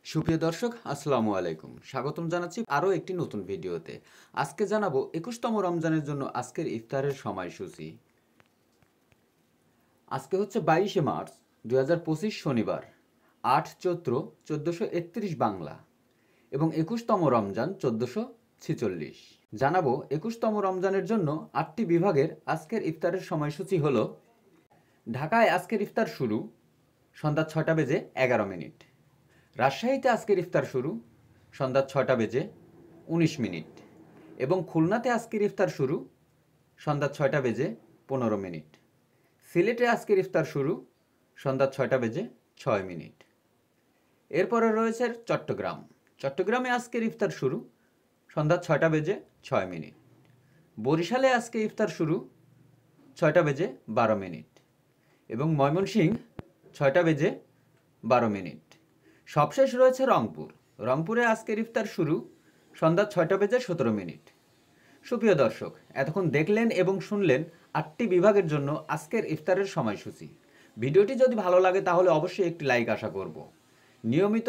সুপ্রিয় দর্শক আসসালামু আলাইকুম, স্বাগতম জানাচ্ছি আরও একটি নতুন ভিডিওতে। আজকে জানাবো 21তম রমজানের জন্য আজকের ইফতারের সময়সূচি। আজকে হচ্ছে 22শে মার্চ 2025 শনিবার, 8 চৈত্র 1431 বাংলা এবং 21তম রমজান 1446। জানাবো 21তম রমজানের জন্য 8টি বিভাগের আজকের ইফতারের সময়সূচি হলো: ঢাকায় আজকের ইফতার শুরু সন্ধ্যা 6টা বেজে 11 মিনিট। রাজশাহীতে আজকের ইফতার শুরু সন্ধ্যা 6টা বেজে 19 মিনিট এবং খুলনাতে আজকের ইফতার শুরু সন্ধ্যা 6টা বেজে 15 মিনিট। সিলেটে আজকের ইফতার শুরু সন্ধ্যা 6টা বেজে 6 মিনিট। এরপরে রয়েছে চট্টগ্রামে আজকের ইফতার শুরু সন্ধ্যা 6টা বেজে 6 মিনিট। বরিশালে আজকে ইফতার শুরু 6টা বেজে 12 মিনিট এবং ময়মনসিংহ 6টা বেজে 12 মিনিট। সবশেষ রয়েছে রংপুরে আজকের ইফতার শুরু সন্ধ্যা 6টা বেজে 17 মিনিট। সুপ্রিয় দর্শক, এতক্ষণ দেখলেন এবং শুনলেন 8টি বিভাগের জন্য আজকের ইফতারের সময়সূচি। ভিডিওটি যদি ভালো লাগে তাহলে অবশ্যই একটি লাইক আশা করব। নিয়মিত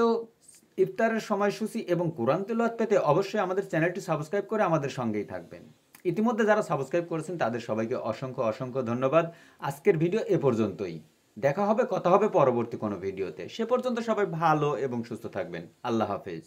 ইফতারের সময়সূচি এবং কোরআন তেলাওয়াত পেতে অবশ্যই আমাদের চ্যানেলটি সাবস্ক্রাইব করে আমাদের সঙ্গেই থাকবেন। ইতিমধ্যে যারা সাবস্ক্রাইব করেছেন তাদের সবাইকে অসংখ্য ধন্যবাদ। আজকের ভিডিও এ পর্যন্তই। কথা হবে পরবর্তী কোনো ভিডিওতে। সে পর্যন্ত সবাই ভালো এবং সুস্থ থাকবেন। আল্লাহ হাফেজ।